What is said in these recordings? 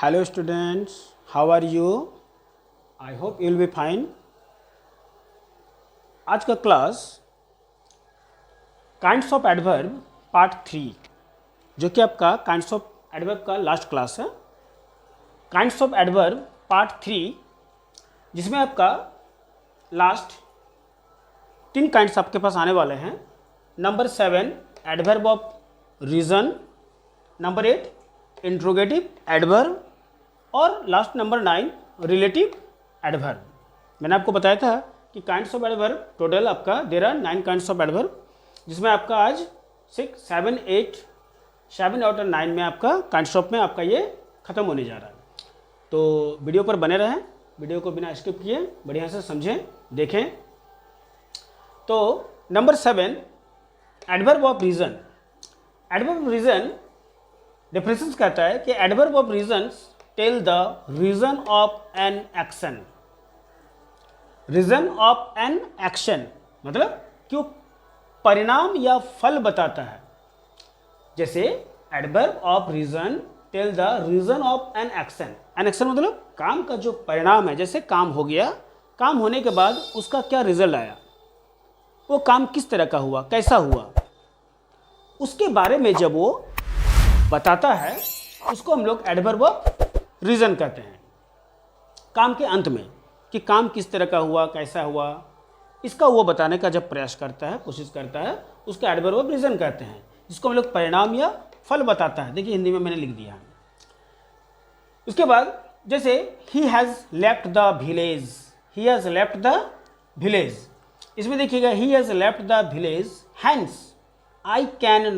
Hello students, how are you? I hope you will be fine. आज का class kinds of adverb part 3 जो कि आपका kinds of adverb का last class है। काइंड्स ऑफ एडवर्ब पार्ट 3 जिसमें आपका लास्ट 3 काइंड्स आपके पास आने वाले हैं। Number 7 adverb of reason, number 8 interrogative adverb और लास्ट नंबर 9 रिलेटिव एडवर्ब। मैंने आपको बताया था कि काइंड्स ऑफ एडवर्ब टोटल आपका there are 9 kinds of adverb, जिसमें आपका आज 6, 7, 8 और 9 में आपका काइंड्स ऑफ में आपका ये ख़त्म होने जा रहा है। तो वीडियो पर बने रहें, वीडियो को बिना स्किप किए बढ़िया से समझें, देखें। तो number 7 adverb of reason. Adverb of reason definition कहता है कि adverb of reasons tell the reason of an action. Reason of an action मतलब क्यों परिणाम या फल बताता है। जैसे adverb of reason tell the reason of an action. An action मतलब काम का जो परिणाम है। जैसे काम हो गया, काम होने के बाद उसका क्या रिजल्ट आया, वो काम किस तरह का हुआ, कैसा हुआ, उसके बारे में जब वो बताता है उसको हम लोग एडवर्ब ऑफ रीज़न कहते हैं। काम के अंत में कि काम किस तरह का हुआ, कैसा हुआ, इसका वो बताने का जब प्रयास करता है, कोशिश करता है, उसको एडवर्ब ऑफ रीज़न कहते हैं, जिसको हम लोग परिणाम या फल बताता है। देखिए हिंदी में मैंने लिख दिया है। उसके बाद जैसे ही has left the village, he has left the village, इसमें देखिएगा he has left the village hence I can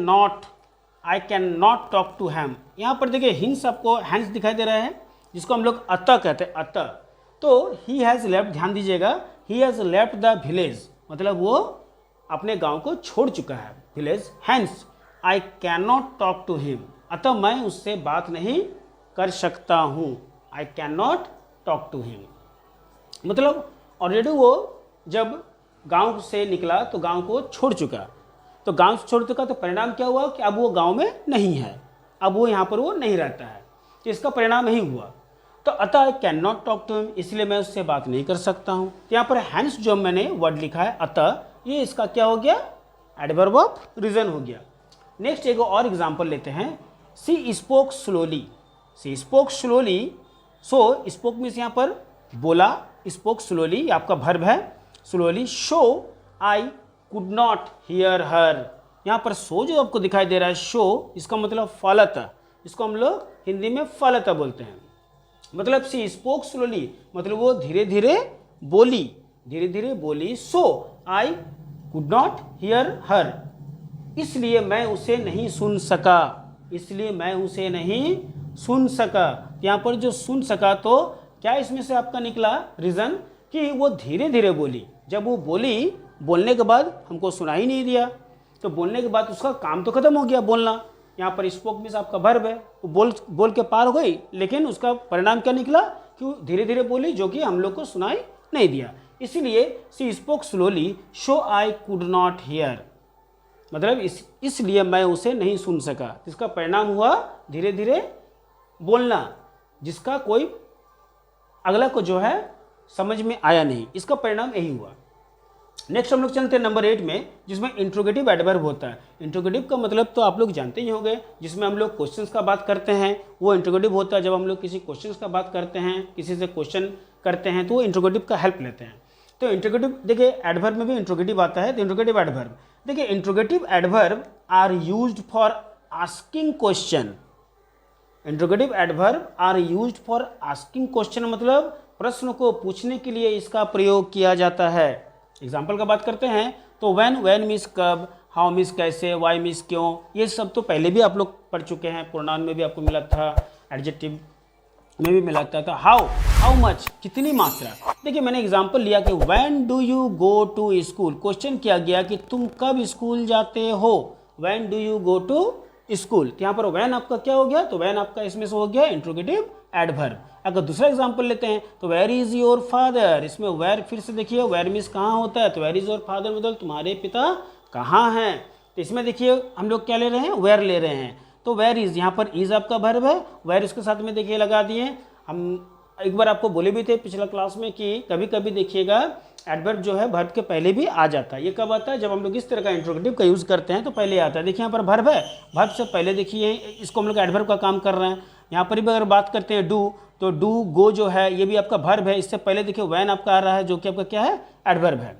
not talk to him. यहाँ पर देखिए हिंस आपको हैंस दिखाई दे रहा है, जिसको हम लोग अतः कहते हैं, अतः। तो ही हैज़ लेफ्ट, ध्यान दीजिएगा, he has left the village मतलब वो अपने गांव को छोड़ चुका है, village. Hence I can not talk to him, अतः मैं उससे बात नहीं कर सकता हूँ। I can not talk to him मतलब ऑलरेडी वो जब गांव से निकला तो गांव को छोड़ चुका, तो गांव से छोड़ चुका तो परिणाम क्या हुआ कि अब वो गांव में नहीं है, अब वो यहाँ पर वो नहीं रहता है, तो इसका परिणाम यही हुआ। तो अतः I can not talk to him, इसलिए मैं उससे बात नहीं कर सकता हूँ। तो यहाँ पर हैंस जो मैंने वर्ड लिखा है अतः, ये इसका क्या हो गया, एडवर्ब ऑफ रीजन हो गया। नेक्स्ट एक और एग्जाम्पल लेते हैं। She spoke slowly, she spoke slowly. So spoke means यहाँ पर बोला, स्पोक स्लोली आपका वर्ब है, slowly. So I could not hear her, यहाँ पर शो जो आपको दिखाई दे रहा है, शो, इसका मतलब फलतः, इसको हम लोग हिंदी में फलतः बोलते हैं। मतलब सी स्पोक स्लोली मतलब वो धीरे धीरे बोली, धीरे धीरे बोली। सो आई कुड नॉट हियर हर, इसलिए मैं उसे नहीं सुन सका, इसलिए मैं उसे नहीं सुन सका। यहाँ पर जो सुन सका तो क्या इसमें से आपका निकला रीज़न कि वो धीरे धीरे बोली। जब वो बोली, बोलने के बाद हमको सुना ही नहीं दिया, तो बोलने के बाद उसका काम तो खत्म हो गया, बोलना। यहाँ पर स्पोक मीन्स आपका वर्ब है, वो बोल के पार हो गई, लेकिन उसका परिणाम क्या निकला कि वो धीरे धीरे बोली, जो कि हम लोग को सुनाई नहीं दिया। इसीलिए she spoke slowly so I could not hear मतलब इसलिए मैं उसे नहीं सुन सका। इसका परिणाम हुआ धीरे धीरे बोलना, जिसका कोई अगला को जो है समझ में आया नहीं, इसका परिणाम यही हुआ। नेक्स्ट हम लोग चलते हैं नंबर 8 में, जिसमें इंट्रोगेटिव एडवर्ब होता है। इंट्रोगेटिव का मतलब तो आप लोग जानते ही होंगे, जिसमें हम लोग क्वेश्चंस का बात करते हैं, वो इंट्रोगेटिव होता है। जब हम लोग किसी क्वेश्चंस का बात करते हैं, किसी से क्वेश्चन करते हैं, तो वो इंट्रोगेटिव का हेल्प लेते हैं। तो इंट्रोगेटिव देखिए एडवर्ब में भी इंट्रोगेटिव आता है। तो इंट्रोगेटिव एडवर्ब देखिए, interrogative adverb are used for asking question. Interrogative adverb are used for asking question मतलब प्रश्न को पूछने के लिए इसका प्रयोग किया जाता है। एग्जाम्पल का बात करते हैं तो वैन मीन्स कब, हाउ मीन्स कैसे, वाई मीन्स क्यों, ये सब तो पहले भी आप लोग पढ़ चुके हैं। प्रोनाउन में भी आपको मिला था, एडजेक्टिव में भी मिला था। हाउ मच, कितनी मात्रा। देखिए मैंने एग्जाम्पल लिया कि when do you go to school, question किया गया कि तुम कब स्कूल जाते हो, when do you go to school. तो यहाँ पर व्हेन आपका क्या हो गया, तो व्हेन आपका इसमें से हो गया इंट्रोगेटिव एडवर्ब। अगर दूसरा एग्जाम्पल लेते हैं तो वेयर इज़ योर फादर, इसमें वेयर फिर से देखिए वेयर मीन्स कहाँ होता है, तो वेयर इज़ योर फादर मतलब तुम्हारे पिता कहाँ हैं। तो इसमें देखिए हम लोग क्या ले रहे हैं, वेयर ले रहे हैं। तो वेयर इज़, यहाँ पर इज़ आपका वर्ब है, वेयर उसके साथ में देखिए लगा दिए। हम एक बार आपको बोले भी थे पिछला क्लास में कि कभी कभी देखिएगा एडवर्ब जो है वर्ब के पहले भी आ जाता है। ये कब आता है? जब हम लोग इस तरह का इंट्रोगेटिव का यूज़ करते हैं तो पहले आता है। देखिए यहाँ पर वर्ब है, वर्ब से पहले देखिए इसको हम लोग एडवर्ब का काम कर रहे हैं। यहाँ पर भी अगर बात करते हैं डू, तो डू गो जो है ये भी आपका वर्ब है, इससे पहले देखिए वैन आपका आ रहा है जो कि आपका क्या है? एडवर्ब है।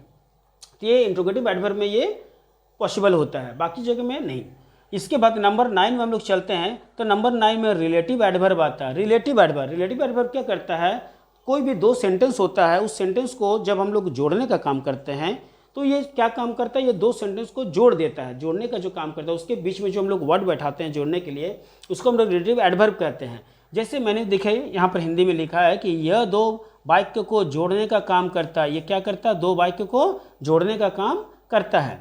तो ये इंट्रोगेटिव एडवर्ब में ये पॉसिबल होता है, बाकी जगह में नहीं। इसके बाद नंबर 9 में हम लोग चलते हैं, तो नंबर 9 में रिलेटिव एडवर्ब आता है। रिलेटिव एडवर्ब क्या करता है? कोई भी दो सेंटेंस होता है, उस सेंटेंस को जब हम लोग जोड़ने का काम करते हैं तो ये क्या काम करता है? ये दो सेंटेंस को जोड़ देता है। जोड़ने का जो काम करता है उसके बीच में जो हम लोग वर्ड बैठाते हैं जोड़ने के लिए, उसको हम लोग रिलेटिव एडवर्ब कहते हैं। जैसे मैंने देखा यहाँ पर हिंदी में लिखा है कि यह दो वाक्य को जोड़ने का काम करता है। ये क्या करता है? दो वाक्य को जोड़ने का काम करता है।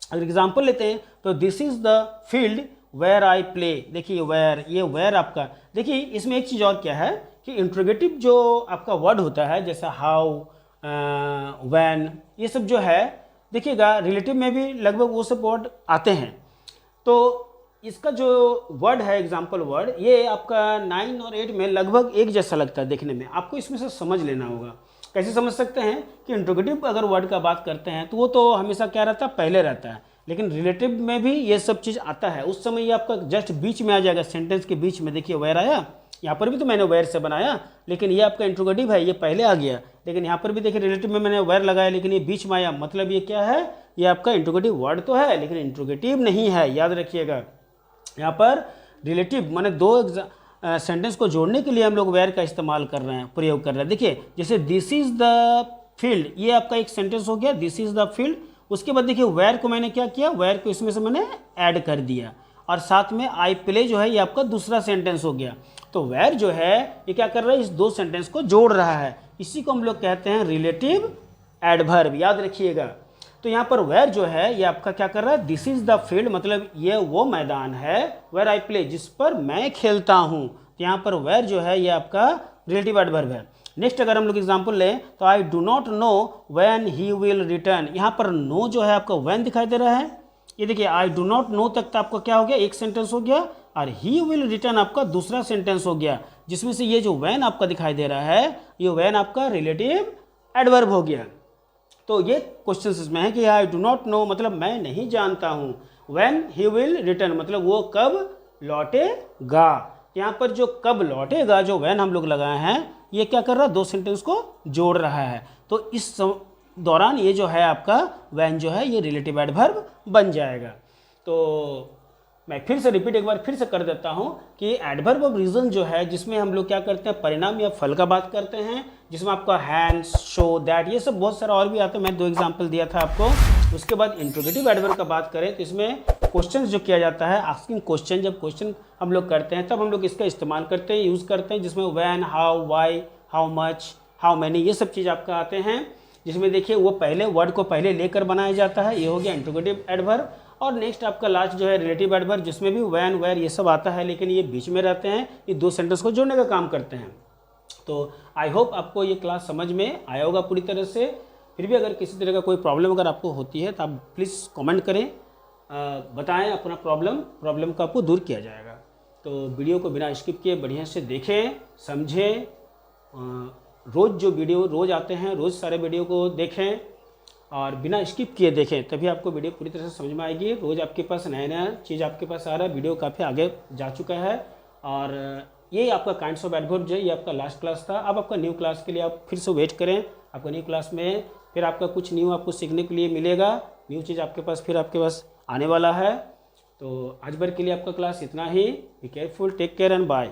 अगर एग्जाम्पल लेते हैं तो this is the field where I play. देखिए वेयर, ये वेयर आपका, देखिए इसमें एक चीज़ और क्या है कि इंट्रोगेटिव जो आपका वर्ड होता है जैसे हाउ, व्हेन, ये सब जो है देखिएगा रिलेटिव में भी लगभग वो सब वर्ड आते हैं। तो इसका जो वर्ड है एग्जाम्पल वर्ड, ये आपका 9 और 8 में लगभग एक जैसा लगता है देखने में। आपको इसमें से समझ लेना होगा। कैसे समझ सकते हैं कि इंट्रोगेटिव अगर वर्ड का बात करते हैं तो वो तो हमेशा क्या रहता है? पहले रहता है। लेकिन रिलेटिव में भी ये सब चीज़ आता है, उस समय ये आपका जस्ट बीच में आ जाएगा, सेंटेंस के बीच में। देखिए वेयर आया, यहाँ पर भी तो मैंने वेयर से बनाया, लेकिन ये आपका इंट्रोगेटिव है, ये पहले आ गया। लेकिन यहाँ पर भी देखिए रिलेटिव में मैंने वेयर लगाया, लेकिन ये बीच में आया, मतलब ये क्या है? ये आपका इंट्रोगेटिव वर्ड तो है लेकिन इंट्रोगेटिव नहीं है, याद रखिएगा। यहाँ पर रिलेटिव माने दो सेंटेंस को जोड़ने के लिए हम लोग वेयर का इस्तेमाल कर रहे हैं, प्रयोग कर रहे हैं। देखिए जैसे दिस इज द फील्ड, ये आपका एक सेंटेंस हो गया, दिस इज द फील्ड। उसके बाद देखिए वेयर को मैंने क्या किया? वेयर को इसमें से मैंने ऐड कर दिया, और साथ में आई प्ले जो है ये आपका दूसरा सेंटेंस हो गया। तो वेयर जो है ये क्या कर रहा है? इस दो सेंटेंस को जोड़ रहा है। इसी को हम लोग कहते हैं रिलेटिव एडवर्ब, याद रखिएगा। तो यहाँ पर वेयर जो है ये आपका क्या कर रहा है? दिस इज द फील्ड, मतलब ये वो मैदान है, वेयर आई प्ले, जिस पर मैं खेलता हूँ। तो यहाँ पर वेयर जो है ये आपका रिलेटिव एडवर्ब है। नेक्स्ट अगर हम लोग एग्जांपल लें तो I do not know when he will return. यहाँ पर नो जो है आपका व्हेन दिखाई दे रहा है। ये देखिए आई डू नॉट नो तक तो आपका क्या हो गया? एक सेंटेंस हो गया, और ही विल रिटर्न आपका दूसरा सेंटेंस हो गया, जिसमें से ये जो व्हेन आपका दिखाई दे रहा है ये व्हेन आपका रिलेटिव एडवर्ब हो गया। तो ये क्वेश्चन इसमें है कि आई डू नॉट नो मतलब मैं नहीं जानता हूँ, व्हेन ही विल रिटर्न मतलब वो कब लौटेगा। यहाँ पर जो कब लौटेगा, जो व्हेन हम लोग लगाए हैं, ये क्या कर रहा है? दो सेंटेंस को जोड़ रहा है। तो इस दौरान ये जो है आपका व्हेन जो है ये रिलेटिव एडवर्ब बन जाएगा। तो मैं फिर से रिपीट एक बार फिर से कर देता हूँ कि एडवर्ब ऑफ रीजन जो है, जिसमें हम लोग क्या करते हैं? परिणाम या फल का बात करते हैं, जिसमें आपका हैंड्स, शो, दैट, ये सब बहुत सारा और भी आता है। मैं दो एग्जांपल दिया था आपको। उसके बाद इंट्रोगेटिव एडवर्ब का बात करें तो इसमें क्वेश्चन जो किया जाता है, आस्किंग क्वेश्चन, जब क्वेश्चन हम लोग करते हैं तब हम लोग इसका इस्तेमाल करते हैं, यूज़ करते हैं, जिसमें when, how, why, how much, how many, ये सब चीज़ आपका आते हैं। जिसमें देखिए वो पहले वर्ड को पहले लेकर बनाया जाता है, ये हो गया इंट्रोगेटिव एडवर्ब। और नेक्स्ट आपका लास्ट जो है रिलेटिव एडवर्ब, जिसमें भी व्हेन, वेयर ये सब आता है, लेकिन ये बीच में रहते हैं, ये दो सेंटेंस को जोड़ने का काम करते हैं। तो आई होप आपको ये क्लास समझ में आया होगा पूरी तरह से। फिर भी अगर किसी तरह का कोई प्रॉब्लम अगर आपको होती है तो आप प्लीज़ कमेंट करें, बताएं अपना प्रॉब्लम को आपको दूर किया जाएगा। तो वीडियो को बिना स्किप किए बढ़िया से देखें, समझें। रोज़ जो वीडियो रोज़ आते हैं, रोज़ सारे वीडियो को देखें और बिना स्किप किए देखें, तभी आपको वीडियो पूरी तरह से समझ में आएगी। रोज़ आपके पास नया चीज़ आपके पास आ रहा है, वीडियो काफ़ी आगे जा चुका है। और ये आपका काइंड्स ऑफ एडवर्ब जो है ये आपका लास्ट क्लास था। अब आपका न्यू क्लास के लिए आप फिर से वेट करें। आपका न्यू क्लास में फिर आपका कुछ न्यू आपको सीखने के लिए मिलेगा, न्यू चीज़ आपके पास फिर आपके पास आने वाला है। तो आज भर के लिए आपका क्लास इतना ही। Be careful, take care and bye.